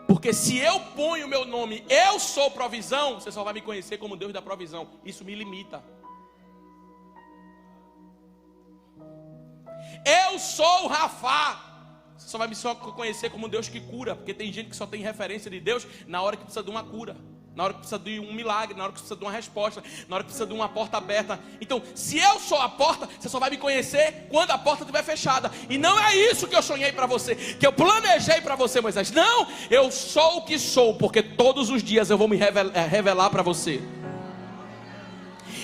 Porque se eu ponho o meu nome, eu sou provisão, você só vai me conhecer como Deus da provisão. Isso me limita. Eu sou o Rafá. Você só vai me conhecer como Deus que cura. Porque tem gente que só tem referência de Deus na hora que precisa de uma cura, na hora que precisa de um milagre, na hora que precisa de uma resposta, na hora que precisa de uma porta aberta. Então, se eu sou a porta, você só vai me conhecer quando a porta estiver fechada. E não é isso que eu sonhei para você, que eu planejei para você, Moisés. Não, eu sou o que sou, porque todos os dias eu vou me revelar para você.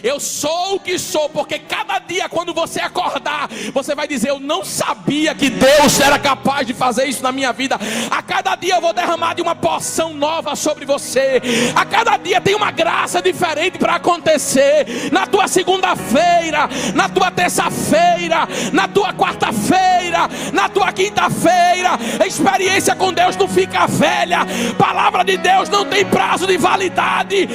Eu sou o que sou, porque cada dia quando você acordar, você vai dizer: eu não sabia que Deus era capaz de fazer isso na minha vida. A cada dia eu vou derramar de uma porção nova sobre você. A cada dia tem uma graça diferente para acontecer. Na tua segunda-feira, na tua terça-feira, na tua quarta-feira, na tua quinta-feira. A experiência com Deus não fica velha. Palavra de Deus não tem prazo de validade.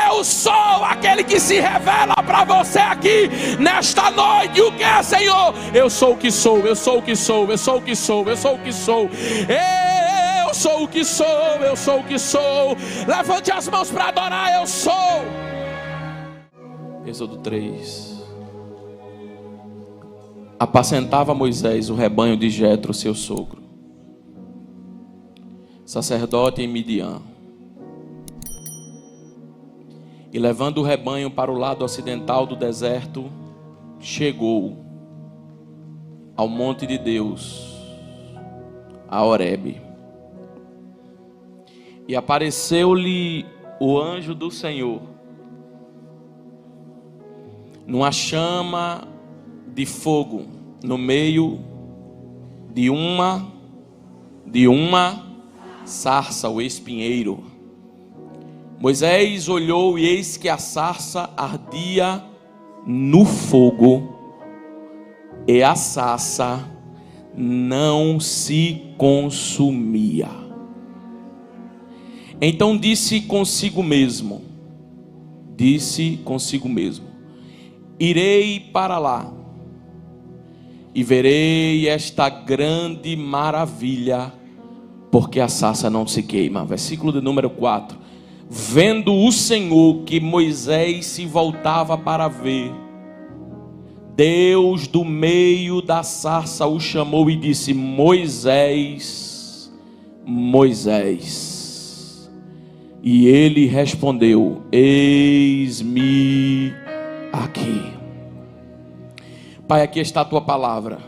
Eu sou aquele que se revela para você aqui nesta noite. O que é, Senhor? Eu sou o que sou, eu sou o que sou, eu sou o que sou, eu sou o que sou. Eu sou o que sou, eu sou o que sou. Levante as mãos para adorar. Eu sou. Êxodo 3. Apacentava Moisés o rebanho de Jetro, seu sogro, sacerdote em Midian. E levando o rebanho para o lado ocidental do deserto, chegou ao monte de Deus, a Horebe. E apareceu-lhe o anjo do Senhor, numa chama de fogo, no meio de uma sarça, o espinheiro. Moisés olhou e eis que a sarça ardia no fogo, e a sarça não se consumia. Então disse consigo mesmo: irei para lá e verei esta grande maravilha, porque a sarça não se queima. Versículo de número 4. Vendo o Senhor que Moisés se voltava para ver, Deus do meio da sarça o chamou e disse: Moisés, Moisés. E ele respondeu: eis-me aqui. Pai, aqui está a tua palavra.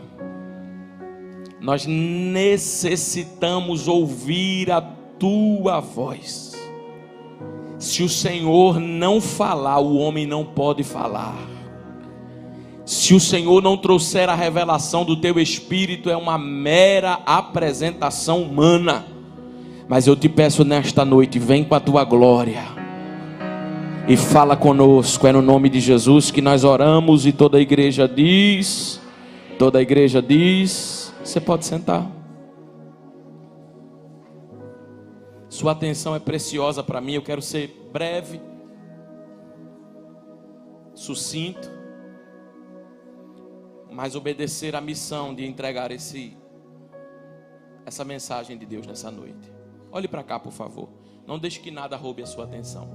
Nós necessitamos ouvir a tua voz. Se o Senhor não falar, o homem não pode falar. Se o Senhor não trouxer a revelação do teu Espírito, é uma mera apresentação humana. Mas eu te peço nesta noite, vem com a tua glória e fala conosco. É no nome de Jesus que nós oramos. E toda a igreja diz, você pode sentar. Sua atenção é preciosa para mim. Eu quero ser breve, sucinto, mas obedecer à missão de entregar essa mensagem de Deus nessa noite. Olhe para cá, por favor. Não deixe que nada roube a sua atenção.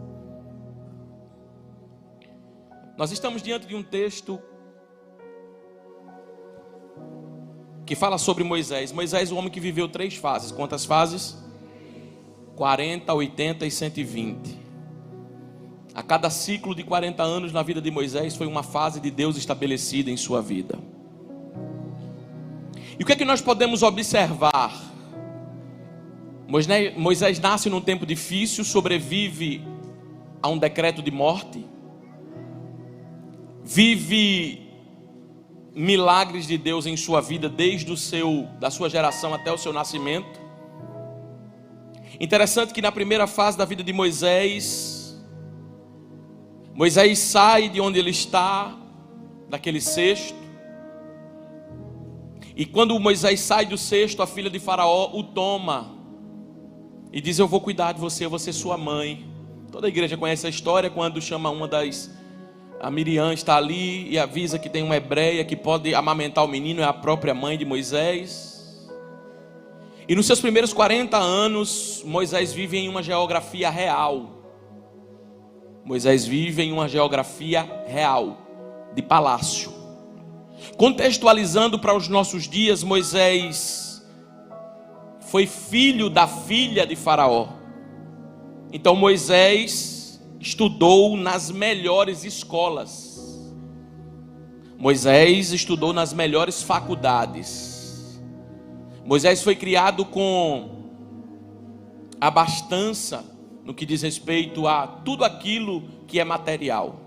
Nós estamos diante de um texto que fala sobre Moisés. Moisés, o homem que viveu 3 fases. Quantas fases? 40, 80 e 120. A cada ciclo de 40 anos na vida de Moisés foi uma fase de Deus estabelecida em sua vida. E o que é que nós podemos observar? Moisés nasce num tempo difícil, sobrevive a um decreto de morte, vive milagres de Deus em sua vida desde da sua geração até o seu nascimento. Interessante que na primeira fase da vida de Moisés sai de onde ele está, daquele cesto. E quando Moisés sai do cesto, a filha de Faraó o toma e diz: eu vou cuidar de você, eu vou ser sua mãe. Toda a igreja conhece a história, quando chama a Miriam está ali e avisa que tem uma hebreia que pode amamentar o menino, é a própria mãe de Moisés. E nos seus primeiros 40 anos, Moisés vive em uma geografia real. Moisés vive em uma geografia real, de palácio. Contextualizando para os nossos dias, Moisés foi filho da filha de Faraó. Então Moisés estudou nas melhores escolas. Moisés estudou nas melhores faculdades. Moisés foi criado com abastança no que diz respeito a tudo aquilo que é material.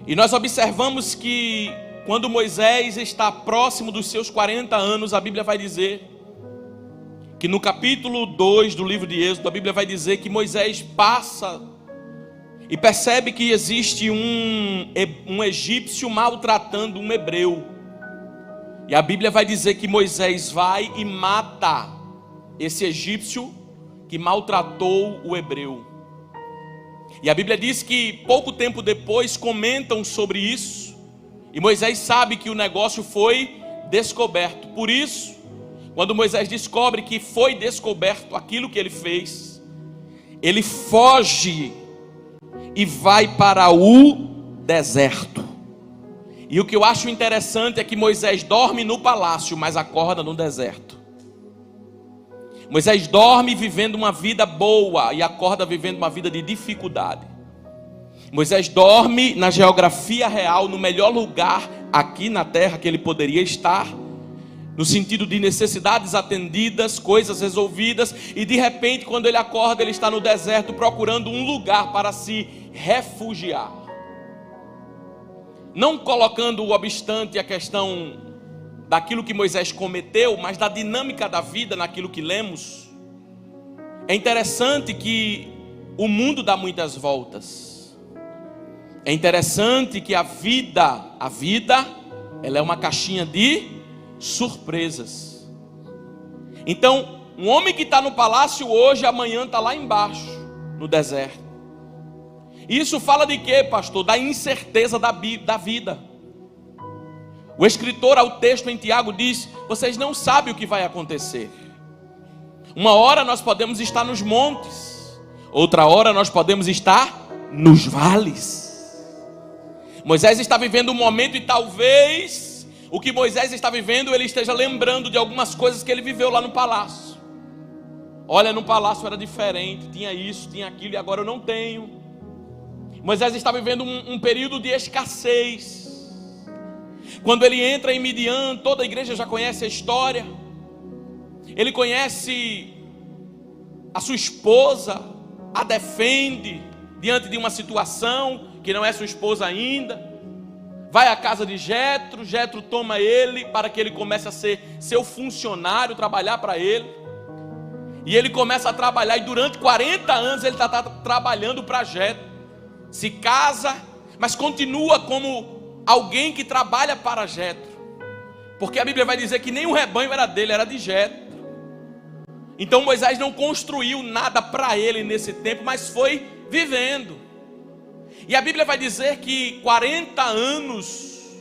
E nós observamos que quando Moisés está próximo dos seus 40 anos, a Bíblia vai dizer que no capítulo 2 do livro de Êxodo, a Bíblia vai dizer que Moisés passa e percebe que existe um egípcio maltratando um hebreu. E a Bíblia vai dizer que Moisés vai e mata esse egípcio que maltratou o hebreu. E a Bíblia diz que pouco tempo depois comentam sobre isso. E Moisés sabe que o negócio foi descoberto. Por isso, quando Moisés descobre que foi descoberto aquilo que ele fez, ele foge e vai para o deserto. E o que eu acho interessante é que Moisés dorme no palácio, mas acorda no deserto. Moisés dorme vivendo uma vida boa e acorda vivendo uma vida de dificuldade. Moisés dorme na geografia real, no melhor lugar aqui na terra que ele poderia estar, no sentido de necessidades atendidas, coisas resolvidas, e de repente quando ele acorda, ele está no deserto procurando um lugar para se refugiar. Não colocando o obstante a questão daquilo que Moisés cometeu, mas da dinâmica da vida naquilo que lemos. É interessante que o mundo dá muitas voltas. É interessante que a vida, ela é uma caixinha de surpresas. Então, um homem que está no palácio hoje, amanhã está lá embaixo, no deserto. Isso fala de quê, pastor? Da incerteza da vida. O escritor ao texto em Tiago diz: vocês não sabem o que vai acontecer. Uma hora nós podemos estar nos montes, outra hora nós podemos estar nos vales. Moisés está vivendo um momento e talvez o que Moisés está vivendo, ele esteja lembrando de algumas coisas que ele viveu lá no palácio. Olha, no palácio era diferente, tinha isso, tinha aquilo, e agora eu não tenho. Moisés está vivendo um período de escassez. Quando ele entra em Midian, toda a igreja já conhece a história. Ele conhece a sua esposa, a defende diante de uma situação que não é sua esposa ainda. Vai à casa de Jetro, Jetro toma ele para que ele comece a ser seu funcionário, trabalhar para ele. E ele começa a trabalhar, e durante 40 anos ele está trabalhando para Jetro. Se casa, mas continua como alguém que trabalha para Jetro, porque a Bíblia vai dizer que nem o rebanho era dele, era de Jetro. Então Moisés não construiu nada para ele nesse tempo, mas foi vivendo. E a Bíblia vai dizer que 40 anos,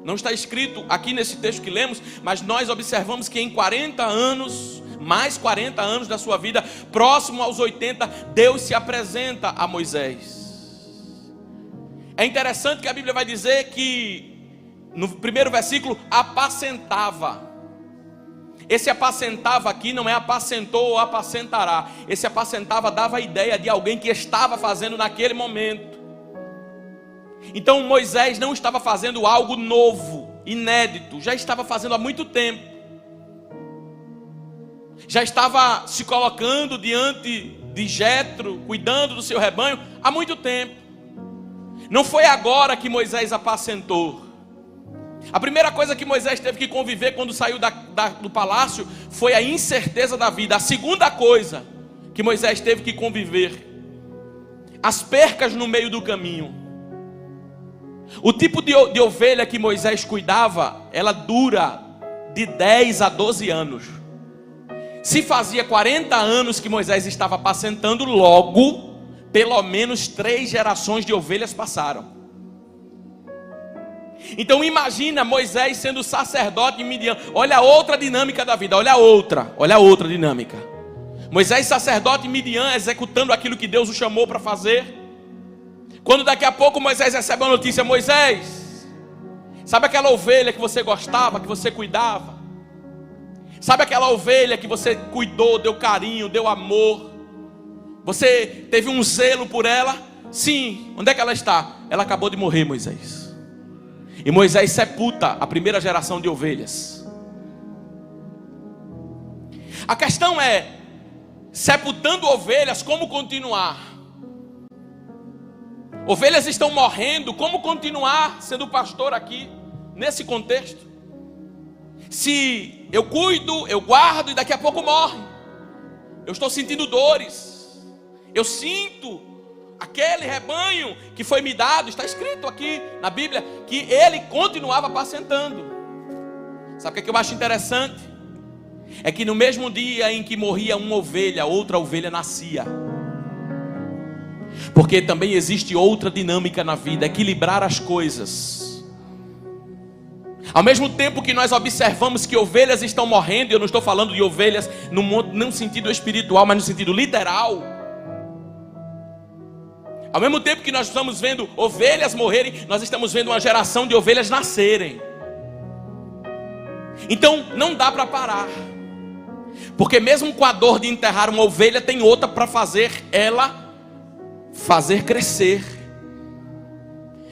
não está escrito aqui nesse texto que lemos, mas nós observamos que em 40 anos, mais 40 anos da sua vida, próximo aos 80, Deus se apresenta a Moisés. É interessante que a Bíblia vai dizer que no primeiro versículo, apacentava. Esse apacentava aqui não é apacentou ou apacentará. Esse apacentava dava a ideia de alguém que estava fazendo naquele momento. Então Moisés não estava fazendo algo novo, inédito, já estava fazendo há muito tempo. Já estava se colocando diante de Jetro, cuidando do seu rebanho há muito tempo. Não foi agora que Moisés apacentou. A primeira coisa que Moisés teve que conviver quando saiu do palácio foi a incerteza da vida. A segunda coisa que Moisés teve que conviver, as percas no meio do caminho. O tipo de ovelha que Moisés cuidava, ela dura de 10 a 12 anos. Se fazia 40 anos que Moisés estava apacentando, logo pelo menos 3 gerações de ovelhas passaram. Então imagina Moisés sendo sacerdote em Midian. Olha a outra dinâmica da vida, olha a outra dinâmica. Moisés sacerdote em Midian, executando aquilo que Deus o chamou para fazer. Quando daqui a pouco Moisés recebe a notícia: Moisés, sabe aquela ovelha que você gostava, que você cuidava? Sabe aquela ovelha que você cuidou, deu carinho, deu amor? Você teve um zelo por ela? Sim. Onde é que ela está? Ela acabou de morrer, Moisés. E Moisés sepulta a primeira geração de ovelhas. A questão é, sepultando ovelhas, como continuar? Ovelhas estão morrendo, como continuar sendo pastor aqui, nesse contexto? Se eu cuido, eu guardo e daqui a pouco morre. Eu estou sentindo dores. Eu sinto aquele rebanho que foi me dado. Está escrito aqui na Bíblia que ele continuava apacentando. Sabe o que eu acho interessante? É que no mesmo dia em que morria uma ovelha, outra ovelha nascia. Porque também existe outra dinâmica na vida, equilibrar as coisas. Ao mesmo tempo que nós observamos que ovelhas estão morrendo, eu não estou falando de ovelhas no sentido espiritual, mas no sentido literal. Ao mesmo tempo que nós estamos vendo ovelhas morrerem, nós estamos vendo uma geração de ovelhas nascerem. Então não dá para parar. Porque mesmo com a dor de enterrar uma ovelha, tem outra para fazer ela crescer.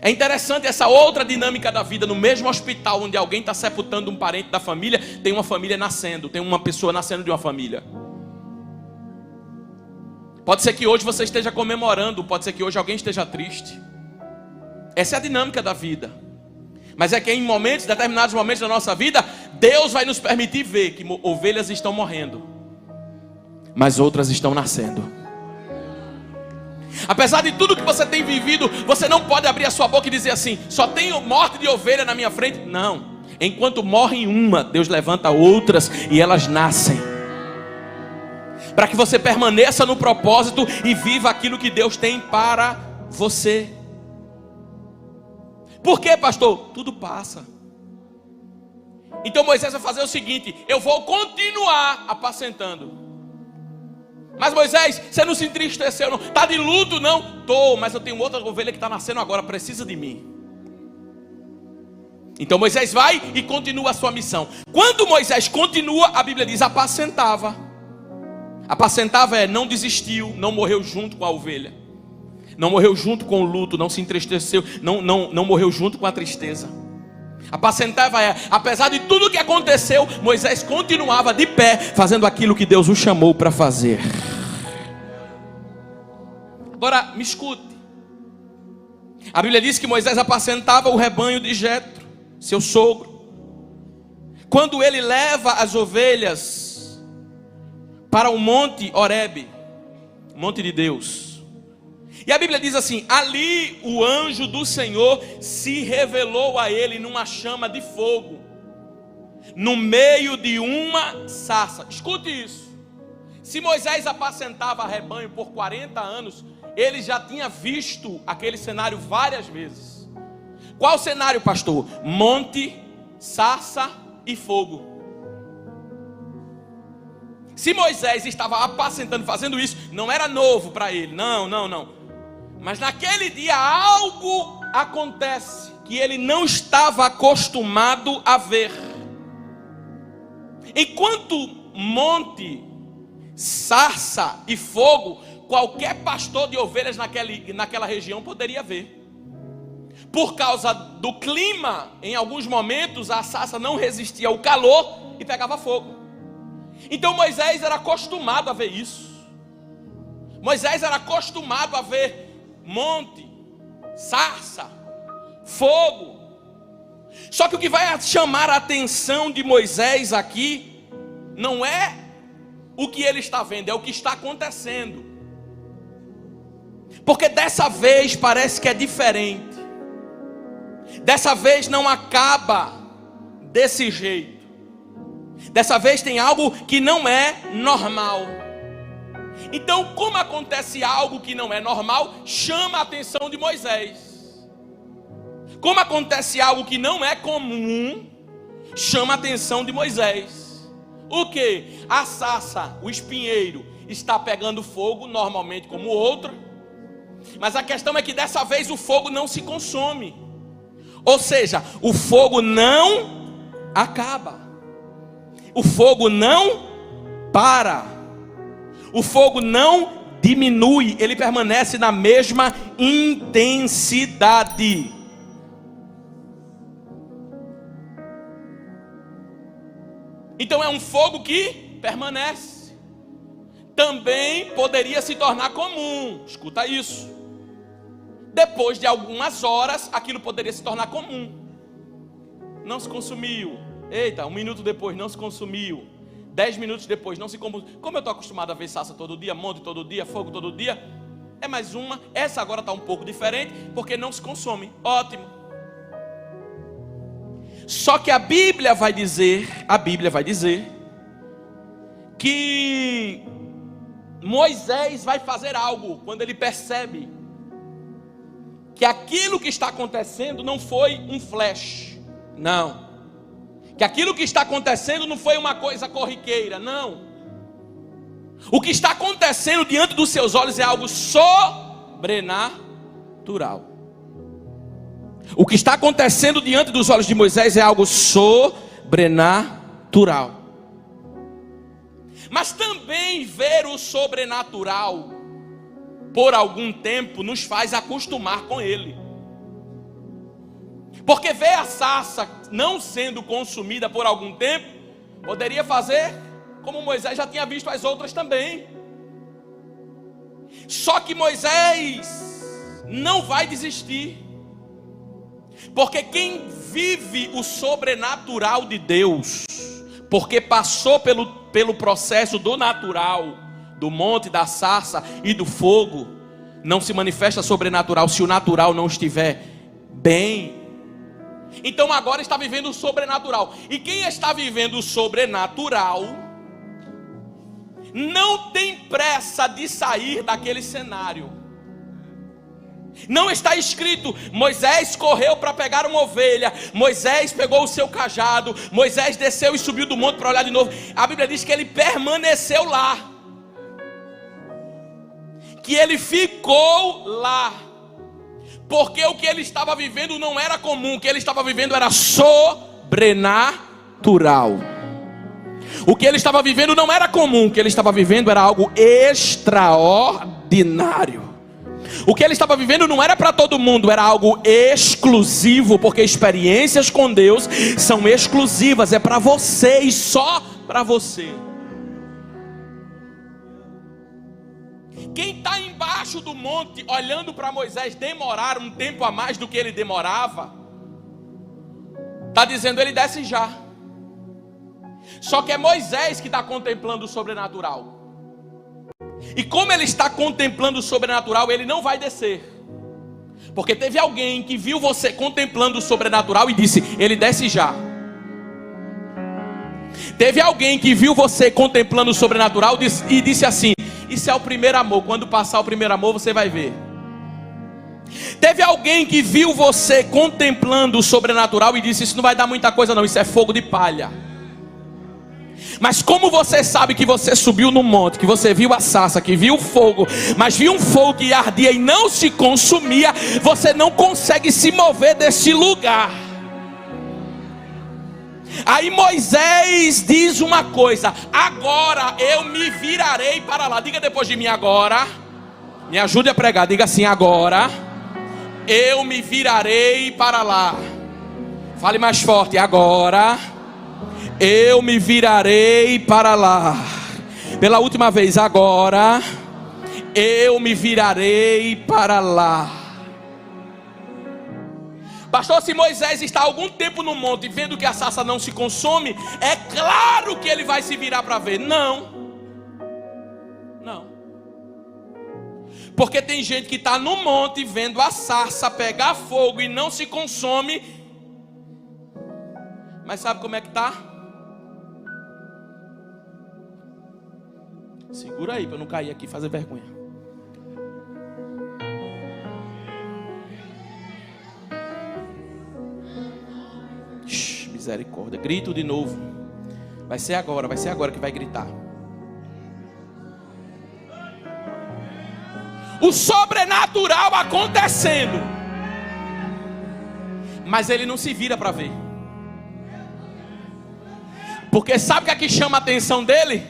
É interessante essa outra dinâmica da vida. No mesmo hospital onde alguém está sepultando um parente da família, tem uma família nascendo, tem uma pessoa nascendo de uma família. Pode ser que hoje você esteja comemorando, pode ser que hoje alguém esteja triste. Essa é a dinâmica da vida. Mas é que em determinados momentos da nossa vida, Deus vai nos permitir ver que ovelhas estão morrendo, mas outras estão nascendo. Apesar de tudo que você tem vivido, você não pode abrir a sua boca e dizer assim: só tenho morte de ovelha na minha frente. Não. Enquanto morre uma, Deus levanta outras e elas nascem, para que você permaneça no propósito e viva aquilo que Deus tem para você. Por quê, pastor? Tudo passa. Então Moisés vai fazer o seguinte: eu vou continuar apacentando. Mas Moisés, você não se entristeceu não? Está de luto não? Estou, mas eu tenho outra ovelha que está nascendo agora, precisa de mim. Então Moisés vai e continua a sua missão. Quando Moisés continua, a Bíblia diz: apacentava. Apacentava é, não desistiu, não morreu junto com a ovelha, não morreu junto com o luto, não se entristeceu, não morreu junto com a tristeza. Apacentava é, apesar de tudo que aconteceu, Moisés continuava de pé, fazendo aquilo que Deus o chamou para fazer. Agora me escute. A Bíblia diz que Moisés apacentava o rebanho de Jetro, seu sogro. Quando ele leva as ovelhas para o monte Horebe, monte de Deus. E a Bíblia diz assim: ali o anjo do Senhor se revelou a ele numa chama de fogo, no meio de uma sarça. Escute isso. Se Moisés apacentava rebanho por 40 anos, ele já tinha visto aquele cenário várias vezes. Qual cenário, pastor? Monte, sarça e fogo. Se Moisés estava apacentando, fazendo isso, não era novo para ele, não. Mas naquele dia algo acontece que ele não estava acostumado a ver. Enquanto monte, sarça e fogo, qualquer pastor de ovelhas naquela região poderia ver. Por causa do clima, em alguns momentos a sarça não resistia ao calor e pegava fogo. Então Moisés era acostumado a ver isso. Moisés era acostumado a ver monte, sarça, fogo. Só que o que vai chamar a atenção de Moisés aqui não é o que ele está vendo, é o que está acontecendo. Porque dessa vez parece que é diferente. Dessa vez não acaba desse jeito. Dessa vez tem algo que não é normal. Então, como acontece algo que não é normal, chama a atenção de Moisés. Como acontece algo que não é comum, chama a atenção de Moisés. O que? A sarça, o espinheiro, está pegando fogo, normalmente como outra. Mas a questão é que dessa vez o fogo não se consome. Ou seja, o fogo não acaba. O fogo não para. O fogo não diminui, ele permanece na mesma intensidade. Então é um fogo que permanece. Também poderia se tornar comum. Escuta isso. Depois de algumas horas, aquilo poderia se tornar comum. Não se consumiu. Eita, 1 minuto depois não se consumiu. 10 minutos depois não se consumiu. Como eu estou acostumado a ver sarça todo dia, monte todo dia, fogo todo dia, é mais uma. Essa agora está um pouco diferente, porque não se consome. Ótimo. Só que a Bíblia vai dizer que Moisés vai fazer algo quando ele percebe que aquilo que está acontecendo não foi um flash, não. Que aquilo que está acontecendo não foi uma coisa corriqueira, não. O que está acontecendo diante dos seus olhos é algo sobrenatural. O que está acontecendo diante dos olhos de Moisés é algo sobrenatural. Mas também ver o sobrenatural por algum tempo nos faz acostumar com ele. Porque ver a sarça não sendo consumida por algum tempo poderia fazer como Moisés já tinha visto as outras também. Só que Moisés não vai desistir. Porque quem vive o sobrenatural de Deus, porque passou pelo processo do natural, do monte, da sarça e do fogo, não se manifesta sobrenatural se o natural não estiver bem. Então agora está vivendo o sobrenatural. E quem está vivendo o sobrenatural não tem pressa de sair daquele cenário. Não está escrito, Moisés correu para pegar uma ovelha, Moisés pegou o seu cajado, Moisés desceu e subiu do monte para olhar de novo. A Bíblia diz que ele permaneceu lá, que ele ficou lá, porque o que ele estava vivendo não era comum, o que ele estava vivendo era sobrenatural. O que ele estava vivendo não era comum, o que ele estava vivendo era algo extraordinário. O que ele estava vivendo não era para todo mundo, era algo exclusivo, porque experiências com Deus são exclusivas, é para você e só para você. Quem está embaixo do monte olhando para Moisés demorar um tempo a mais do que ele demorava, está dizendo, ele desce já. Só que é Moisés que está contemplando o sobrenatural. E como ele está contemplando o sobrenatural, ele não vai descer. Porque teve alguém que viu você contemplando o sobrenatural e disse, ele desce já. Teve alguém que viu você contemplando o sobrenatural e disse assim, isso é o primeiro amor, quando passar o primeiro amor você vai ver. Teve alguém que viu você contemplando o sobrenatural e disse, isso não vai dar muita coisa não, isso é fogo de palha. Mas como você sabe que você subiu no monte, que você viu a sarça, que viu o fogo, mas viu um fogo que ardia e não se consumia, você não consegue se mover desse lugar. Aí Moisés diz uma coisa, agora eu me virarei para lá. Diga depois de mim, agora. Me ajude a pregar, diga assim, agora eu me virarei para lá. Fale mais forte, agora eu me virarei para lá. Pela última vez, agora eu me virarei para lá. Pastor, se Moisés está há algum tempo no monte vendo que a sarça não se consome, é claro que ele vai se virar para ver. Não. Porque tem gente que está no monte vendo a sarça pegar fogo e não se consome. Mas sabe como é que está? Segura aí para eu não cair aqui e fazer vergonha. Misericórdia. Grito de novo. Vai ser agora que vai gritar. O sobrenatural acontecendo, mas ele não se vira para ver. Porque sabe o que é que chama a atenção dele?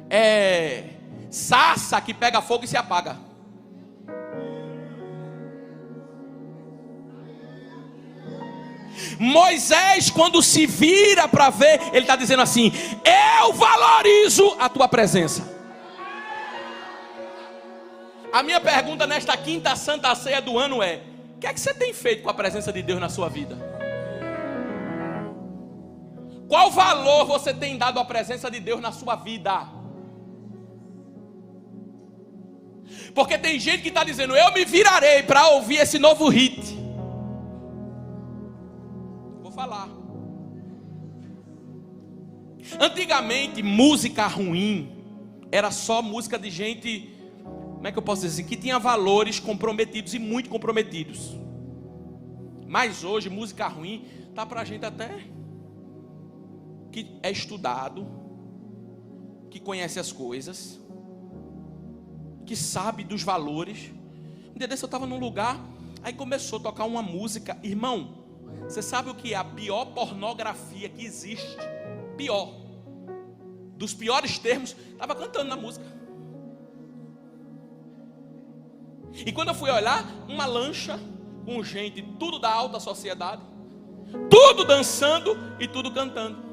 É sarça que pega fogo e se apaga. Moisés, quando se vira para ver, ele está dizendo assim: eu valorizo a tua presença. A minha pergunta nesta quinta Santa Ceia do ano é: o que é que você tem feito com a presença de Deus na sua vida? Qual valor você tem dado à presença de Deus na sua vida? Porque tem gente que está dizendo: eu me virarei para ouvir esse novo hit. Vou falar. Antigamente, música ruim era só música de gente, como é que eu posso dizer assim, que tinha valores comprometidos e muito comprometidos. Mas hoje, música ruim tá pra gente até que é estudado, que conhece as coisas, que sabe dos valores. Um dia desse eu estava num lugar, aí começou a tocar uma música. Irmão, você sabe o que é a pior pornografia que existe? Pior. Dos piores termos, estava cantando na música. E quando eu fui olhar, uma lancha com gente, tudo da alta sociedade, tudo dançando e tudo cantando.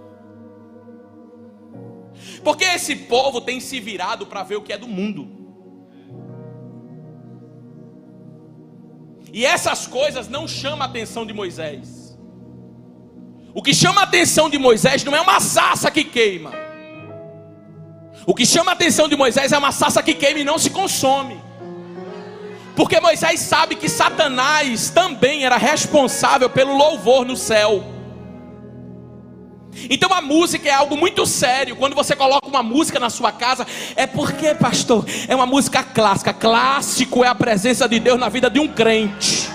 Porque esse povo tem se virado para ver o que é do mundo. E essas coisas não chamam a atenção de Moisés. O que chama a atenção de Moisés não é uma sarça que queima. O que chama a atenção de Moisés é uma sarça que queima e não se consome. Porque Moisés sabe que Satanás também era responsável pelo louvor no céu. Então a música é algo muito sério. Quando você coloca uma música na sua casa, é porque, pastor, é uma música clássica. Clássico é a presença de Deus na vida de um crente.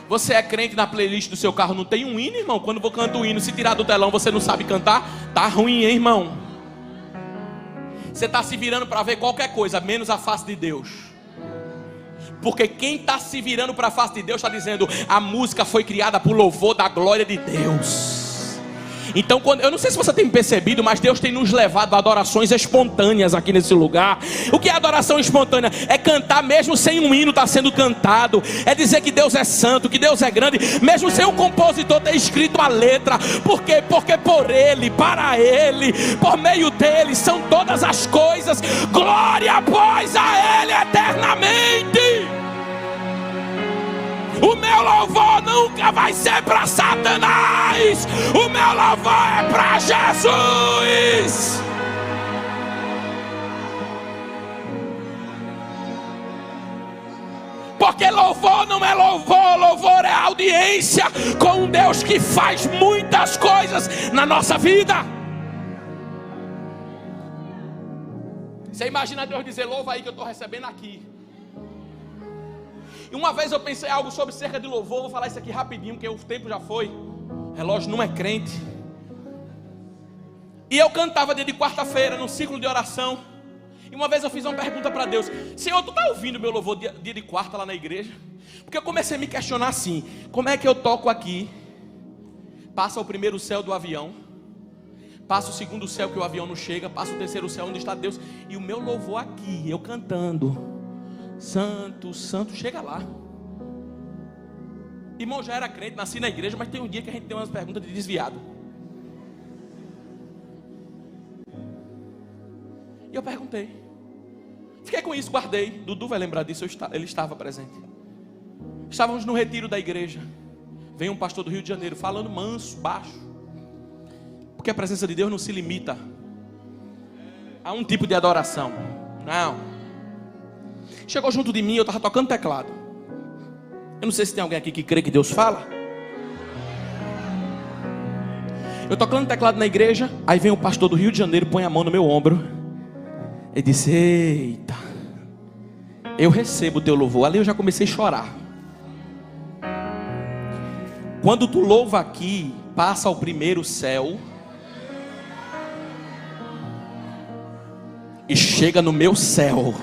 Você é crente, na playlist do seu carro não tem um hino, irmão? Quando eu canto o hino, se tirar do telão você não sabe cantar, tá ruim, hein, irmão? Você está se virando para ver qualquer coisa, menos a face de Deus. Porque quem está se virando para a face de Deus está dizendo: a música foi criada por louvor da glória de Deus. Então, eu não sei se você tem percebido, mas Deus tem nos levado a adorações espontâneas aqui nesse lugar. O que é adoração espontânea? É cantar mesmo sem um hino estar sendo cantado. É dizer que Deus é santo, que Deus é grande, mesmo sem o compositor ter escrito a letra. Por quê? Porque por Ele, para Ele, por meio dEle são todas as coisas. Glória, pois, a Ele eternamente. O meu louvor nunca vai ser para Satanás. O meu louvor é para Jesus. Porque louvor não é louvor. Louvor é audiência com um Deus que faz muitas coisas na nossa vida. Você imagina Deus dizer: louva aí que eu estou recebendo aqui. E uma vez eu pensei algo sobre cerca de louvor. Vou falar isso aqui rapidinho, porque o tempo já foi. O relógio não é crente. E eu cantava dia de quarta-feira no ciclo de oração. E uma vez eu fiz uma pergunta para Deus: Senhor, tu está ouvindo meu louvor dia de quarta lá na igreja? Porque eu comecei a me questionar assim: como é que eu toco aqui? Passa o primeiro céu do avião, passa o segundo céu que o avião não chega, passa o terceiro céu onde está Deus, e o meu louvor aqui, eu cantando santo, santo, chega lá. Irmão, já era crente, nasci na igreja, mas tem um dia que a gente tem umas perguntas de desviado. E eu perguntei, fiquei com isso, guardei. Dudu vai lembrar disso, ele estava presente. Estávamos no retiro da igreja. Vem um pastor do Rio de Janeiro falando manso, baixo, porque a presença de Deus não se limita a um tipo de adoração. Não. Chegou junto de mim, eu estava tocando teclado. Eu não sei se tem alguém aqui que crê que Deus fala. Eu tocando teclado na igreja. Aí vem o pastor do Rio de Janeiro, põe a mão no meu ombro e disse: eita, Eu recebo o teu louvor. Ali eu já comecei a chorar. Quando tu louva aqui, passa ao primeiro céu e chega no meu céu.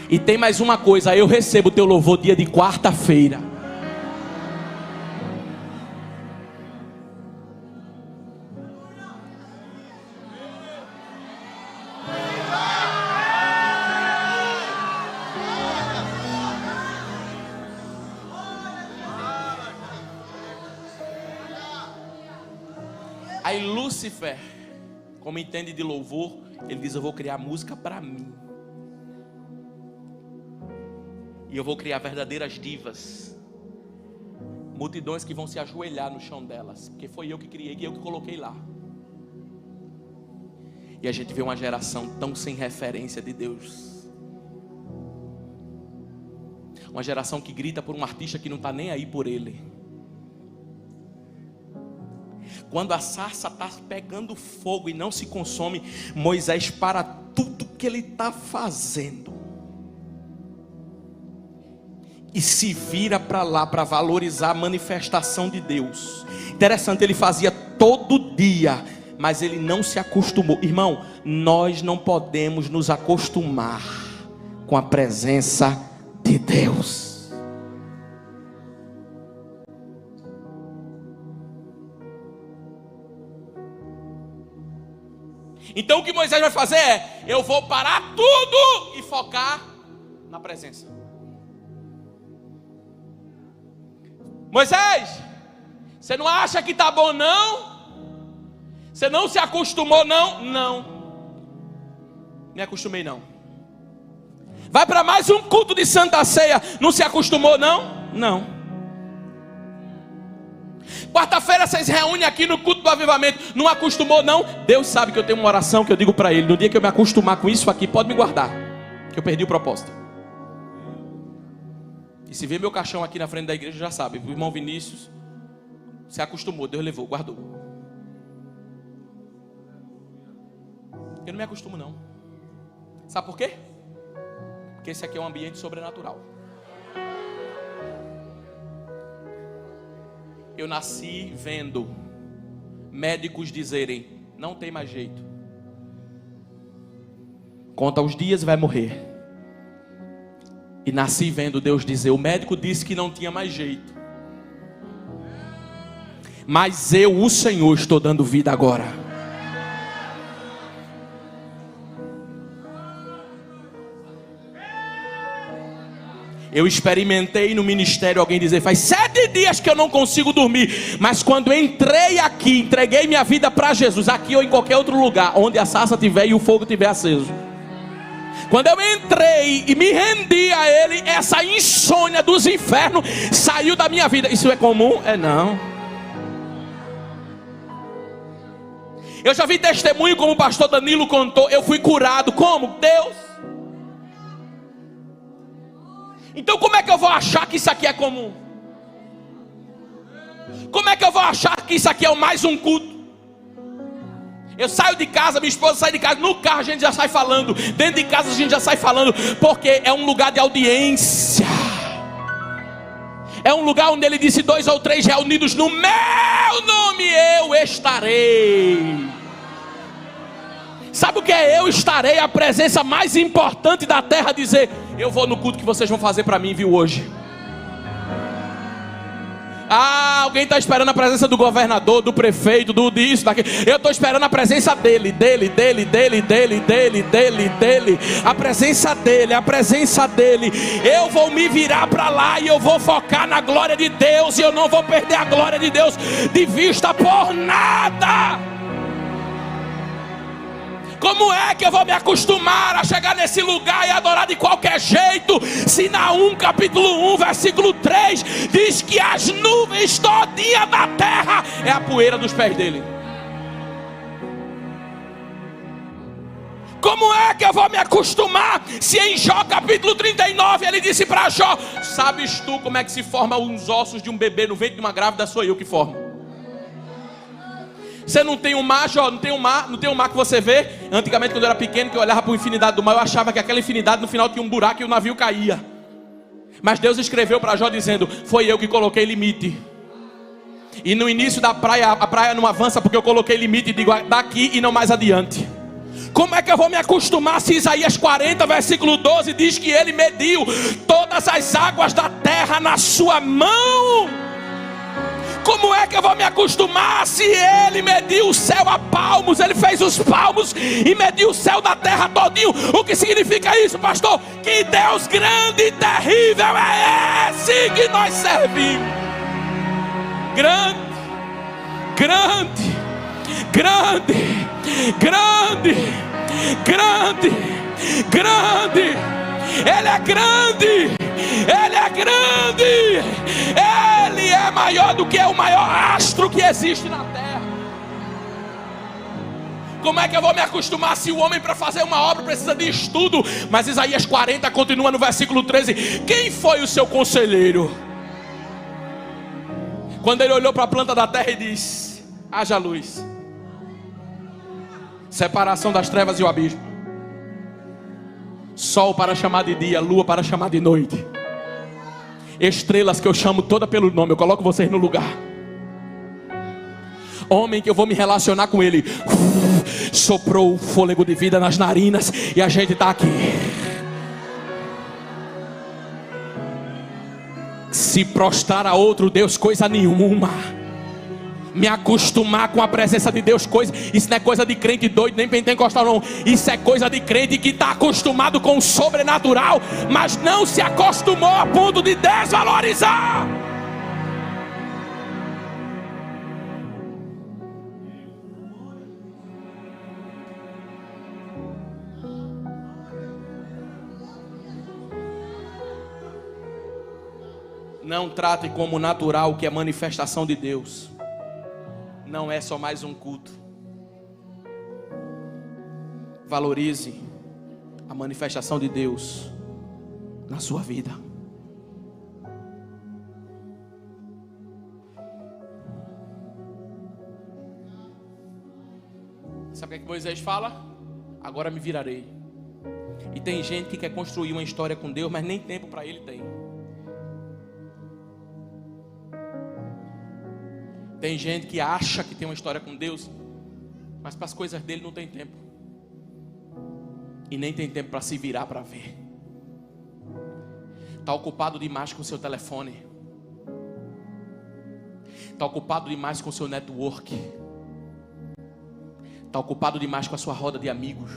E tem mais uma coisa, eu recebo o teu louvor dia de quarta-feira. Aí Lúcifer, como entende de louvor, ele diz: eu vou criar música para mim. E eu vou criar verdadeiras divas. Multidões que vão se ajoelhar no chão delas. Porque foi eu que criei e eu que coloquei lá. E a gente vê uma geração tão sem referência de Deus. Uma geração que grita por um artista que não está nem aí por ele. Quando a sarça está pegando fogo e não se consome, Moisés para tudo que ele está fazendo e se vira para lá para valorizar a manifestação de Deus. Interessante, ele fazia todo dia, mas ele não se acostumou. Irmão, nós não podemos nos acostumar com a presença de Deus. Então o que Moisés vai fazer é: eu vou parar tudo e focar na presença. Moisés, você não acha que está bom não? Você não se acostumou não? Não, me acostumei não. Vai para mais um culto de Santa Ceia, não se acostumou não? Não. Quarta-feira vocês reúnem aqui no culto do avivamento, não acostumou não? Deus sabe que eu tenho uma oração que eu digo para Ele: no dia que eu me acostumar com isso aqui, pode me guardar, que eu perdi o propósito. E se vê meu caixão aqui na frente da igreja, já sabe, o irmão Vinícius se acostumou, Deus levou, guardou. Eu não me acostumo não. Sabe por quê? Porque esse aqui é um ambiente sobrenatural. Eu nasci vendo médicos dizerem: não tem mais jeito, conta os dias e vai morrer. E nasci vendo Deus dizer: o médico disse que não tinha mais jeito, mas eu, o Senhor, estou dando vida agora. Eu experimentei no ministério alguém dizer: faz 7 dias que eu não consigo dormir, mas quando entrei aqui, entreguei minha vida para Jesus, aqui ou em qualquer outro lugar, onde a sarça tiver e o fogo tiver aceso, quando eu entrei e me rendi a Ele, essa insônia dos infernos saiu da minha vida. Isso é comum? É não. Eu já vi testemunho como o pastor Danilo contou. Eu fui curado. Como? Deus. Então como é que eu vou achar que isso aqui é comum? Como é que eu vou achar que isso aqui é mais um culto? Eu saio de casa, minha esposa sai de casa, no carro a gente já sai falando, dentro de casa a gente já sai falando, porque é um lugar de audiência. É um lugar onde Ele disse: 2 ou 3 reunidos no meu nome, eu estarei. Sabe o que é eu estarei? A presença mais importante da terra dizer: eu vou no culto que vocês vão fazer para mim, viu, hoje. Ah, alguém está esperando a presença do governador, do prefeito, do disso, daquilo. Eu estou esperando a presença dele. A presença dele. Eu vou me virar para lá e eu vou focar na glória de Deus. E eu não vou perder a glória de Deus de vista por nada. Como é que eu vou me acostumar a chegar nesse lugar e adorar de qualquer jeito, se Naum capítulo 1 versículo 3 diz que as nuvens todinha da terra é a poeira dos pés dele? Como é que eu vou me acostumar se em Jó capítulo 39 ele disse para Jó: sabes tu como é que se formam os ossos de um bebê no ventre de uma grávida? Sou eu que formo. Você não tem um mar, Jó, não tem um mar que você vê. Antigamente, quando eu era pequeno, que eu olhava para a infinidade do mar, eu achava que aquela infinidade no final tinha um buraco e o navio caía. Mas Deus escreveu para Jó dizendo: foi eu que coloquei limite. E no início da praia, a praia não avança porque eu coloquei limite e digo daqui e não mais adiante. Como é que eu vou me acostumar se Isaías 40, versículo 12 diz que ele mediu todas as águas da terra na sua mão? Como é que eu vou me acostumar se ele mediu o céu a palmos? Ele fez os palmos e mediu o céu da terra todinho. O que significa isso, pastor? Que Deus grande e terrível é esse que nós servimos. Grande, grande, grande, grande, grande, grande. Ele é grande, ele é grande. Ele é maior do que o maior astro que existe na terra. Como é que eu vou me acostumar se o homem para fazer uma obra precisa de estudo? Mas Isaías 40 continua no versículo 13. Quem foi o seu conselheiro? Quando ele olhou para a planta da terra e disse: haja luz. Separação das trevas e o abismo. Sol para chamar de dia, lua para chamar de noite. Estrelas que eu chamo toda pelo nome, eu coloco vocês no lugar. Homem que eu vou me relacionar com ele. Soprou o fôlego de vida nas narinas e a gente está aqui. Se prostrar a outro Deus, coisa nenhuma. Me acostumar com a presença de Deus, coisa. Isso não é coisa de crente doido, nem pentecostal não. Isso é coisa de crente que está acostumado com o sobrenatural, mas não se acostumou a ponto de desvalorizar. Não trate como natural o que é manifestação de Deus. Não é só mais um culto. Valorize a manifestação de Deus na sua vida. Sabe o que Moisés fala? Agora me virarei. E tem gente que quer construir uma história com Deus, mas nem tempo para ele tem. Tem gente que acha que tem uma história com Deus, mas para as coisas dele não tem tempo. E nem tem tempo para se virar para ver. Está ocupado demais com o seu telefone. Está ocupado demais com o seu network. Está ocupado demais com a sua roda de amigos.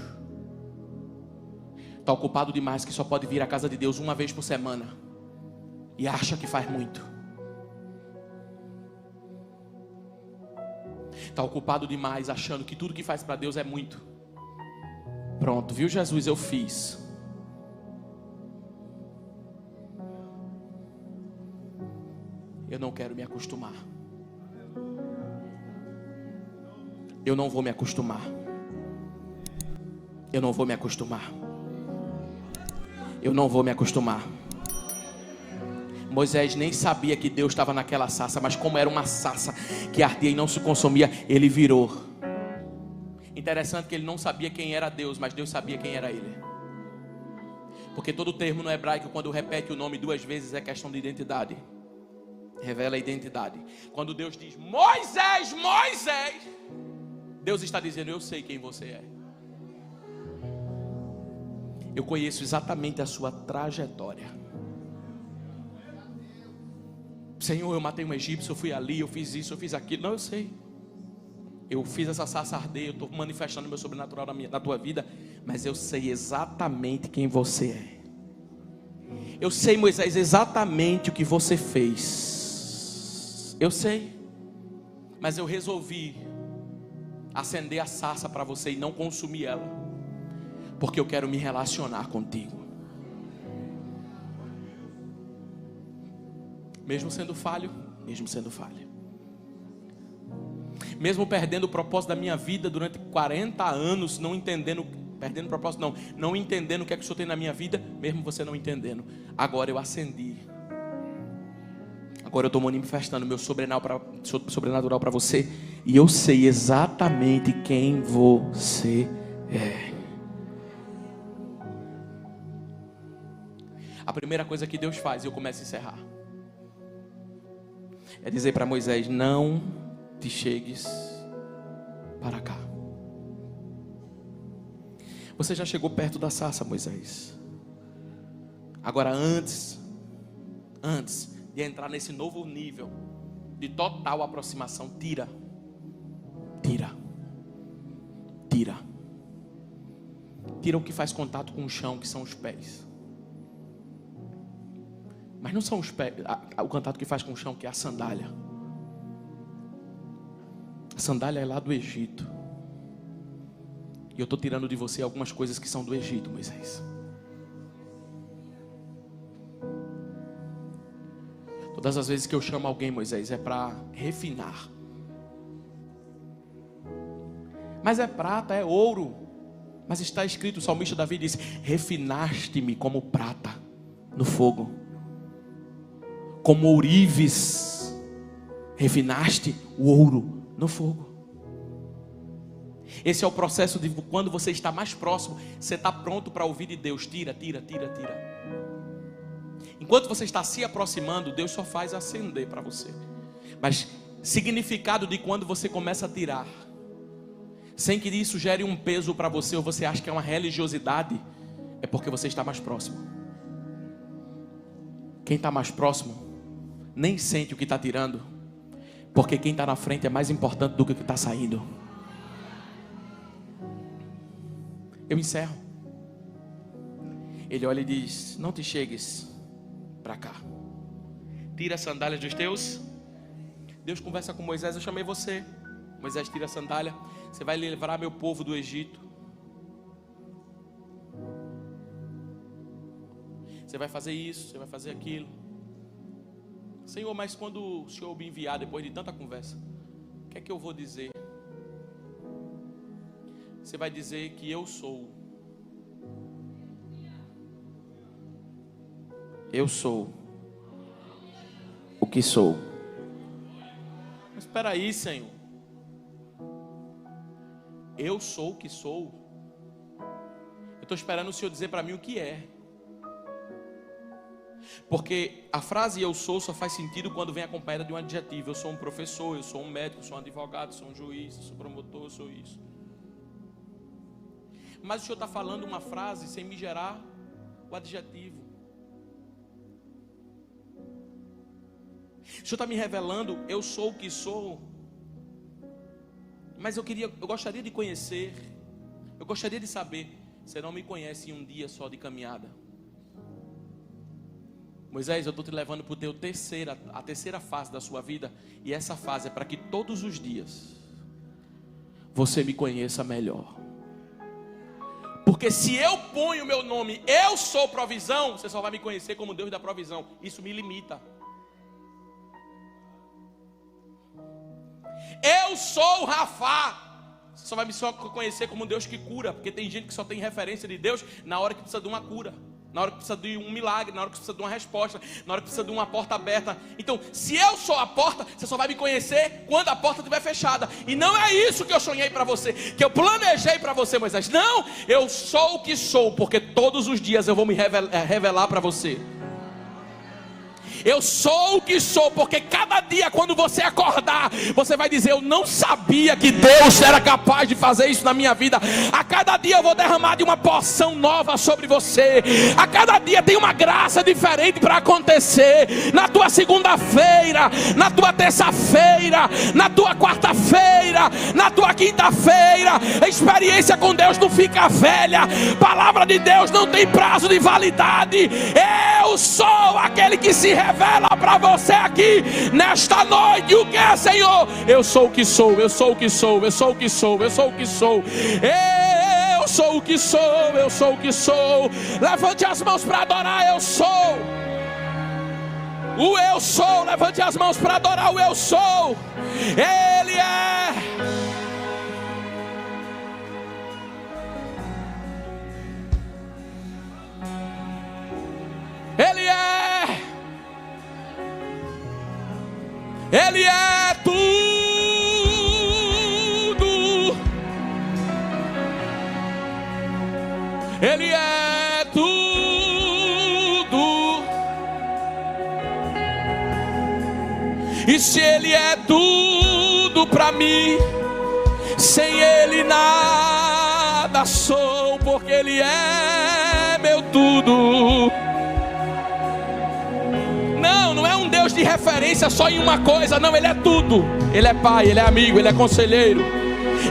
Está ocupado demais que só pode vir à casa de Deus uma vez por semana. E acha que faz muito. Está ocupado demais achando que tudo que faz para Deus é muito. Pronto, viu Jesus, eu fiz. Eu não quero me acostumar. Eu não vou me acostumar. Eu não vou me acostumar. Eu não vou me acostumar. Moisés nem sabia que Deus estava naquela sarça, mas como era uma sarça que ardia e não se consumia, ele virou. Interessante que ele não sabia quem era Deus, mas Deus sabia quem era ele. Porque todo termo no hebraico, quando repete o nome duas vezes, é questão de identidade. Revela a identidade. Quando Deus diz Moisés, Moisés, Deus está dizendo: eu sei quem você é. Eu conheço exatamente a sua trajetória. Senhor, eu matei um egípcio, eu fui ali, eu fiz isso, eu fiz aquilo. Não, eu sei. Eu fiz essa sarça arder, eu estou manifestando o meu sobrenatural na tua vida. Mas eu sei exatamente quem você é. Eu sei, Moisés, exatamente o que você fez. Eu sei. Mas eu resolvi acender a sarça para você e não consumir ela. Porque eu quero me relacionar contigo. Mesmo sendo falho, mesmo perdendo o propósito da minha vida durante 40 anos, não entendendo, perdendo o propósito não entendendo o que é que o Senhor tem na minha vida, mesmo você não entendendo, agora eu acendi. Agora eu estou manifestando meu sobrenatural para você. E eu sei exatamente quem você é. A primeira coisa que Deus faz, e eu começo a encerrar, é dizer para Moisés: não te chegues para cá. Você já chegou perto da sarça, Moisés. Agora antes de entrar nesse novo nível de total aproximação, tira o que faz contato com o chão, que são os pés. Mas não são os pés, o contato que faz com o chão, que é a sandália. A sandália é lá do Egito. E eu estou tirando de você algumas coisas que são do Egito, Moisés. Todas as vezes que eu chamo alguém, Moisés, é para refinar. Mas é prata, é ouro. Mas está escrito, o salmista Davi disse: refinaste-me como prata no fogo, como ourives, refinaste o ouro no fogo. Esse é o processo de quando você está mais próximo, você está pronto para ouvir de Deus. Tira. Enquanto você está se aproximando, Deus só faz acender para você. Mas significado de quando você começa a tirar, sem que isso gere um peso para você, ou você acha que é uma religiosidade, é porque você está mais próximo. Quem está mais próximo nem sente o que está tirando, porque quem está na frente é mais importante do que o que está saindo. Eu encerro. Ele olha e diz: não te chegues para cá. Tira as sandálias dos teus. Deus conversa com Moisés: eu chamei você. Moisés tira a sandália. Você vai livrar meu povo do Egito. Você vai fazer isso, você vai fazer aquilo. Senhor, mas quando o Senhor me enviar, depois de tanta conversa, o que é que eu vou dizer? Você vai dizer que eu sou. Eu sou o que sou. Mas espera aí, Senhor. Eu sou o que sou. Eu estou esperando o Senhor dizer para mim o que é. Porque a frase eu sou só faz sentido quando vem acompanhada de um adjetivo. Eu sou um professor, eu sou um médico, eu sou um advogado, eu sou um juiz, eu sou promotor, eu sou isso. Mas o Senhor está falando uma frase sem me gerar o adjetivo. O Senhor está me revelando: eu sou o que sou. Mas eu gostaria de conhecer, eu gostaria de saber. Você não me conhece em um dia só de caminhada. Moisés, eu estou te levando para a terceira fase da sua vida. E essa fase é para que todos os dias você me conheça melhor. Porque se eu ponho o meu nome, eu sou provisão, você só vai me conhecer como Deus da provisão. Isso me limita. Eu sou o Rafá. Você só vai me conhecer como Deus que cura. Porque tem gente que só tem referência de Deus na hora que precisa de uma cura, na hora que precisa de um milagre, na hora que precisa de uma resposta, na hora que precisa de uma porta aberta. Então, se eu sou a porta, você só vai me conhecer quando a porta estiver fechada. E não é isso que eu sonhei para você, que eu planejei para você, Moisés. Não, eu sou o que sou, porque todos os dias eu vou me revelar para você. Eu sou o que sou, porque cada dia quando você acordar, você vai dizer: eu não sabia que Deus era capaz de fazer isso na minha vida. A cada dia eu vou derramar de uma porção nova sobre você. A cada dia tem uma graça diferente para acontecer. Na tua segunda-feira, na tua terça-feira, na tua quarta-feira, na tua quinta-feira. A experiência com Deus não fica velha. Palavra de Deus não tem prazo de validade. Eu sou aquele que se revela para você aqui nesta noite. O que é, Senhor? Eu sou o que sou, eu sou o que sou, eu sou o que sou, eu sou o que sou. Eu sou o que sou, eu sou o que sou. Levante as mãos para adorar. Eu sou o eu sou. Levante as mãos para adorar o eu sou. Ele é. Ele é. Ele é tudo. Ele é tudo. E se Ele é tudo para mim, sem Ele nada sou, porque Ele é meu tudo. Não é um Deus de referência só em uma coisa, não, Ele é tudo. Ele é Pai, Ele é amigo, Ele é conselheiro,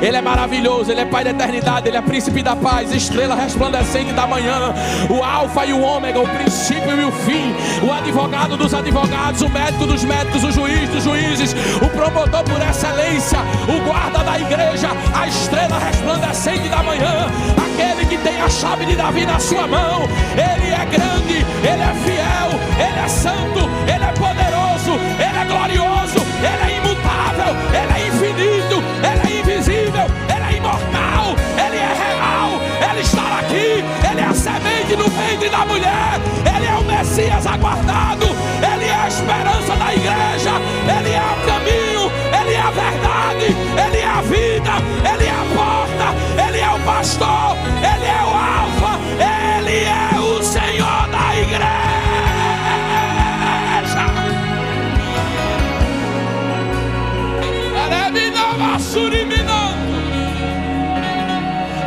Ele é maravilhoso, Ele é Pai da eternidade, Ele é príncipe da paz, estrela resplandecente da manhã, o alfa e o ômega, o princípio e o fim, o advogado dos advogados, o médico dos médicos, o juiz dos juízes, o promotor por excelência, o guarda da igreja, a estrela resplandecente da manhã, aquele que tem a chave de Davi na sua mão. Ele é grande, Ele é fiel, Ele é santo, Ele é poderoso, Ele é glorioso, Ele é imutável, Ele é infinito, Ele é invisível, Ele é imortal, Ele é real, Ele está aqui, Ele é a semente no ventre da mulher, Ele é o Messias aguardado, Ele é a esperança da igreja, Ele é o caminho, Ele é a verdade, Ele é a vida, Ele é a porta, Ele é o pastor, Ele é o alfa, Ele é o Senhor da igreja.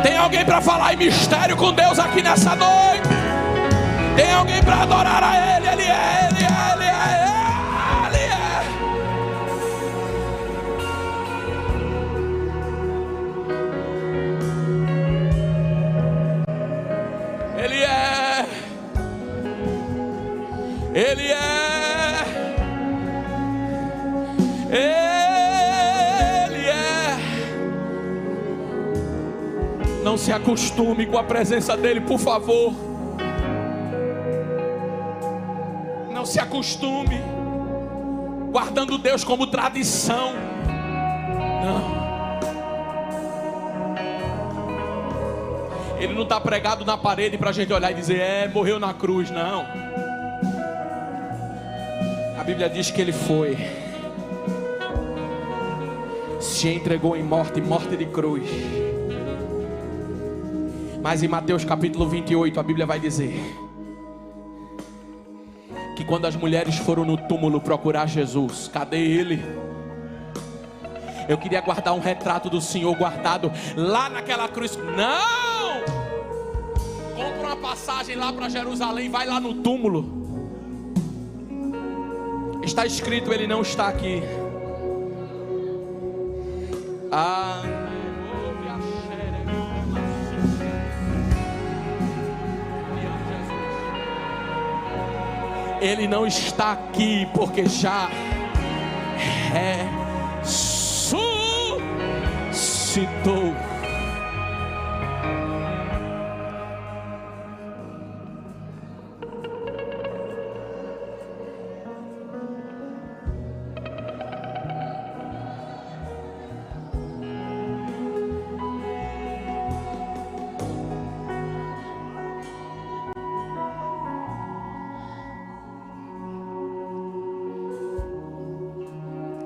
Tem alguém para falar em mistério com Deus aqui nessa noite? Tem alguém para adorar a Ele? Ele é, Ele é, Ele é, Ele é. Ele é. Ele é. Não se acostume com a presença dele, por favor. Não se acostume guardando Deus como tradição. Não. Ele não está pregado na parede para a gente olhar e dizer, morreu na cruz, não. A Bíblia diz que ele foi, se entregou em morte de cruz. Mas em Mateus capítulo 28 a Bíblia vai dizer que quando as mulheres foram no túmulo procurar Jesus, cadê ele? Eu queria guardar um retrato do Senhor guardado lá naquela cruz. Não! Compra uma passagem lá para Jerusalém, vai lá no túmulo. Está escrito, ele não está aqui. Ele não está aqui porque já ressuscitou.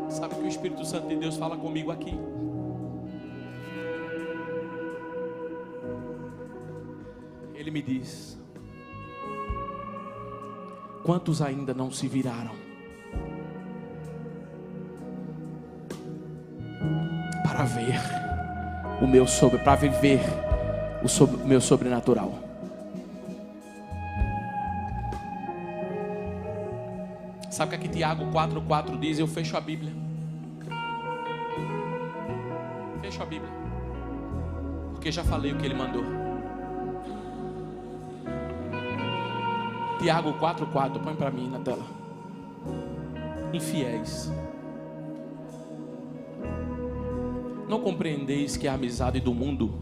Sabe que o Espírito Santo de Deus fala comigo aqui? Ele me diz: quantos ainda não se viraram para ver o meu para viver o meu sobrenatural? Sabe o que aqui Tiago 4,4 diz? Eu fecho a Bíblia. Fecho a Bíblia, porque já falei o que ele mandou. Tiago 4,4, põe para mim na tela. Infiéis, não compreendeis que a amizade do mundo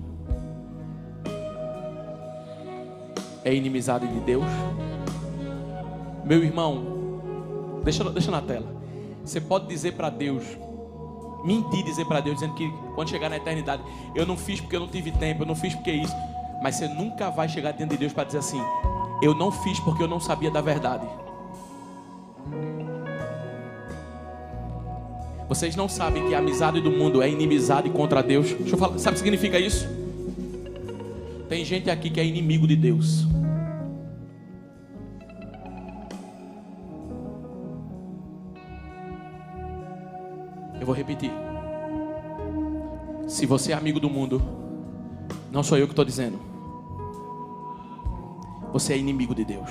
é inimizade de Deus? Meu irmão, deixa na tela. Você pode dizer para Deus, mentir, dizer para Deus, dizendo que quando chegar na eternidade, eu não fiz porque eu não tive tempo, eu não fiz porque isso. Mas você nunca vai chegar diante de Deus para dizer assim: eu não fiz porque eu não sabia da verdade. Vocês não sabem que a amizade do mundo é inimizade contra Deus? Deixa eu falar, sabe o que significa isso? Tem gente aqui que é inimigo de Deus. Eu vou repetir. Se você é amigo do mundo, não sou eu que estou dizendo, você é inimigo de Deus.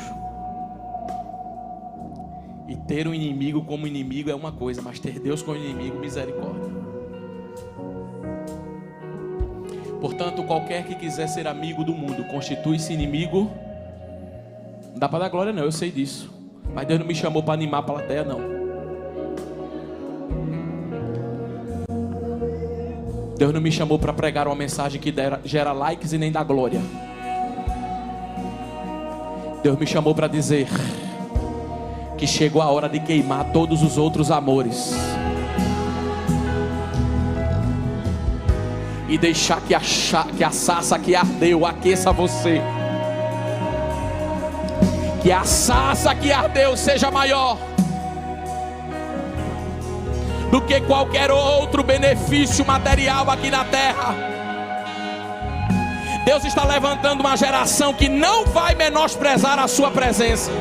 E ter um inimigo como inimigo é uma coisa, mas ter Deus como inimigo, misericórdia. Portanto, qualquer que quiser ser amigo do mundo constitui-se inimigo. Não dá para dar glória não, eu sei disso. Mas Deus não me chamou para animar a plateia não. Deus não me chamou para pregar uma mensagem que gera likes e nem dá glória. Deus me chamou para dizer que chegou a hora de queimar todos os outros amores e deixar que a sarça que ardeu aqueça você. Que a sarça que ardeu seja maior do que qualquer outro benefício material aqui na terra. Deus está levantando uma geração que não vai menosprezar a sua presença.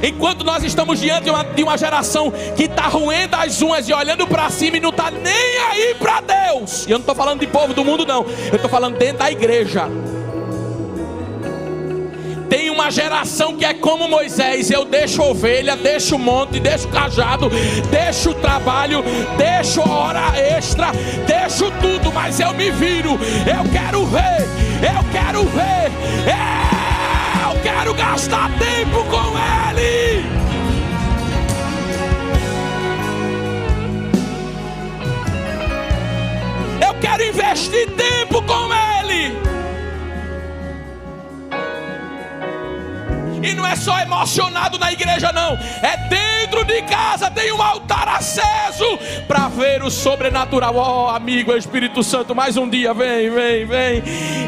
Enquanto nós estamos diante de uma geração que está roendo as unhas e olhando para cima e não está nem aí para Deus. E eu não estou falando de povo do mundo não, eu estou falando dentro da igreja. Tem uma geração que é como Moisés: eu deixo ovelha, deixo o monte, deixo o cajado, deixo o trabalho, deixo a hora extra, deixo tudo, mas eu me viro. Eu quero ver, eu quero gastar tempo com Ele. Eu quero investir tempo com Ele. E não é só emocionado na igreja não, é dentro de casa. Tem um altar aceso para ver o sobrenatural. Ó, amigo, Espírito Santo, mais um dia, vem.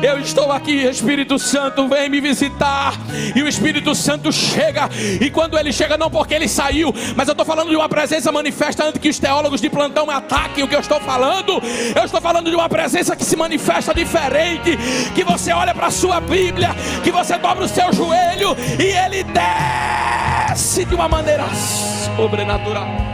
Eu estou aqui, Espírito Santo, vem me visitar. E o Espírito Santo chega, e quando ele chega, não porque ele saiu, mas eu estou falando de uma presença manifesta antes que os teólogos de plantão me ataquem o que eu estou falando. Eu estou falando de uma presença que se manifesta diferente, que você olha para a sua Bíblia, que você dobra o seu joelho e ele desce de uma maneira sobrenatural.